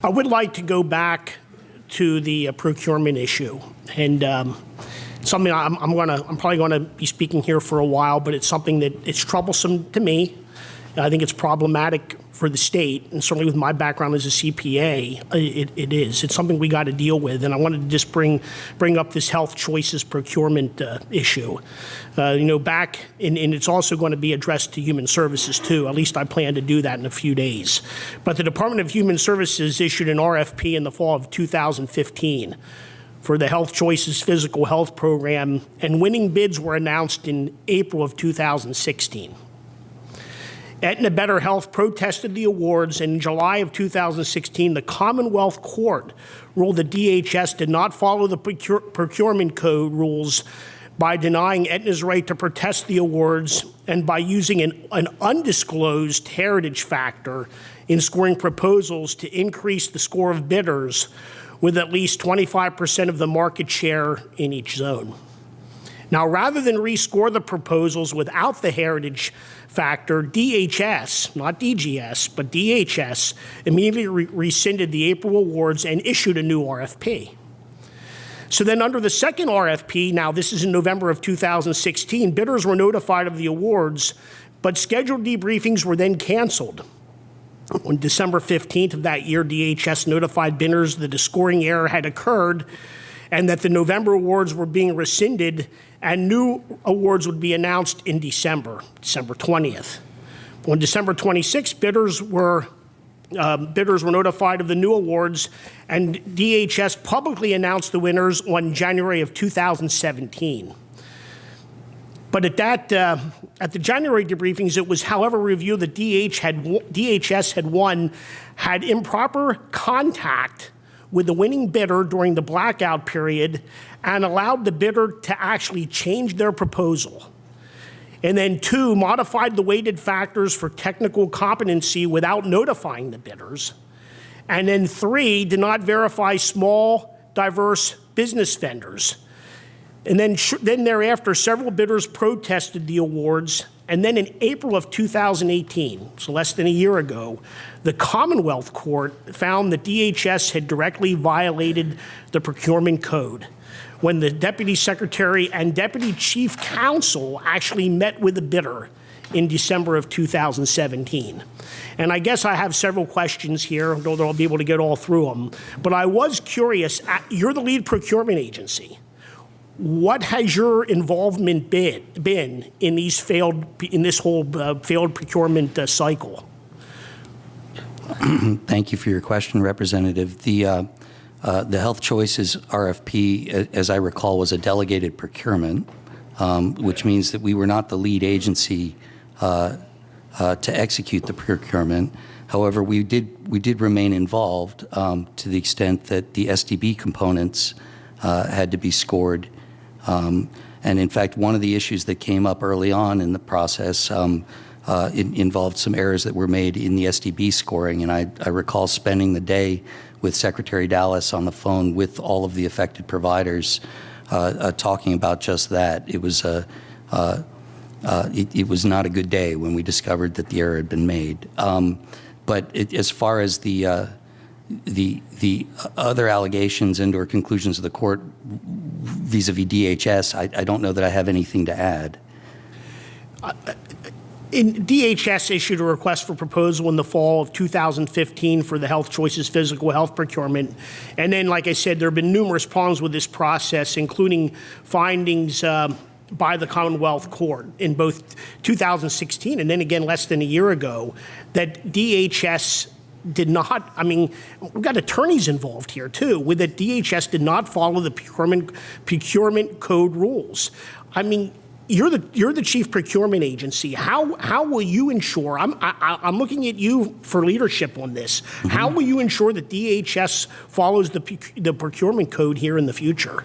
I would like to go back to the procurement issue, and something I'm probably going to be speaking here for a while, but it's something that it's troublesome to me. I think it's problematic for the state, and certainly with my background as a CPA, it is. It's something we got to deal with, and I wanted to just bring up this health choices procurement issue. Back, and it's also going to be addressed to Human Services too. At least I plan to do that in a few days. But the Department of Human Services issued an RFP in the fall of 2015 for the Health Choices Physical Health Program, and winning bids were announced in April of 2016. Aetna Better Health protested the awards, and in July of 2016, the Commonwealth Court ruled the DHS did not follow the procurement code rules by denying Aetna's right to protest the awards and by using an undisclosed heritage factor in scoring proposals to increase the score of bidders with at least 25% of the market share in each zone. Now, rather than rescore the proposals without the heritage factor, DHS, not DGS, but DHS, immediately rescinded the April awards and issued a new RFP. So then under the second RFP, now this is in November of 2016, bidders were notified of the awards, but scheduled debriefings were then canceled. On December 15th of that year, DHS notified bidders that a scoring error had occurred and that the November awards were being rescinded and new awards would be announced in December 20th. On December 26th, bidders were notified of the new awards, and DHS publicly announced the winners on January of 2017. But at the January debriefings, it was, however, revealed that DHS had improper contact with the winning bidder during the blackout period and allowed the bidder to actually change their proposal. And then 2, modified the weighted factors for technical competency without notifying the bidders. And then 3, did not verify small, diverse business vendors. And then thereafter, several bidders protested the awards. And then in April of 2018, so less than a year ago, the Commonwealth Court found that DHS had directly violated the procurement code when the Deputy Secretary and Deputy Chief Counsel actually met with the bidder in December of 2017. And I guess I have several questions here, though I'll be able to get all through them. But I was curious, you're the lead procurement agency. What has your involvement been in this whole failed procurement cycle? Thank you for your question, Representative. The Health Choices RFP, as I recall, was a delegated procurement, which means that we were not the lead agency to execute the procurement. However, we did remain involved to the extent that the SDB components had to be scored. And in fact, one of the issues that came up early on in the process involved some errors that were made in the SDB scoring. And I recall spending the day with Secretary Dallas on the phone with all of the affected providers talking about just that. It was it was not a good day when we discovered that the error had been made. But as far as the other allegations and or conclusions of the court vis-a-vis DHS, I don't know that I have anything to add. DHS issued a request for proposal in the fall of 2015 for the Health Choices Physical Health Procurement. And then, like I said, there have been numerous problems with this process, including findings by the Commonwealth Court in both 2016 and then again less than a year ago that DHS did not, we've got attorneys involved here too, with that DHS did not follow the procurement code rules. You're the chief procurement agency. How will you ensure? I'm looking at you for leadership on this. Mm-hmm. How will you ensure that DHS follows the procurement code here in the future?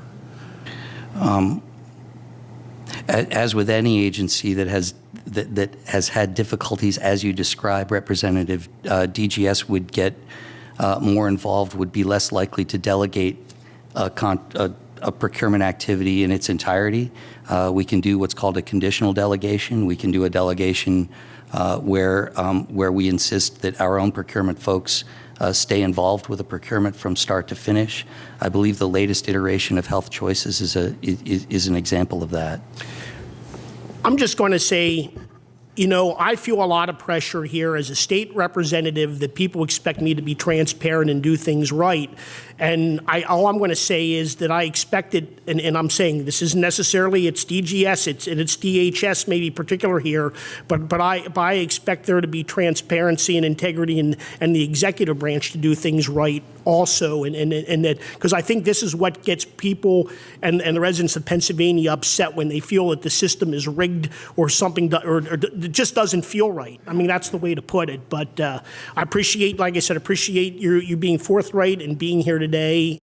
As with any agency that has had difficulties, as you describe, Representative, DGS would get more involved, would be less likely to delegate a procurement activity in its entirety. We can do what's called a conditional delegation. We can do a delegation where we insist that our own procurement folks stay involved with a procurement from start to finish. I believe the latest iteration of Health Choices is an example of that. I'm just going to say, you know, I feel a lot of pressure here as a state representative that people expect me to be transparent and do things right. And all I'm going to say is that I expected, and I'm saying this isn't necessarily, it's DGS, it's DHS maybe particular here, but I expect there to be transparency and integrity and the executive branch to do things right also. And that, because I think this is what gets people and the residents of Pennsylvania upset when they feel that the system is rigged or something, or it just doesn't feel right. I mean, that's the way to put it. But I appreciate, like I said, appreciate you being forthright and being here today.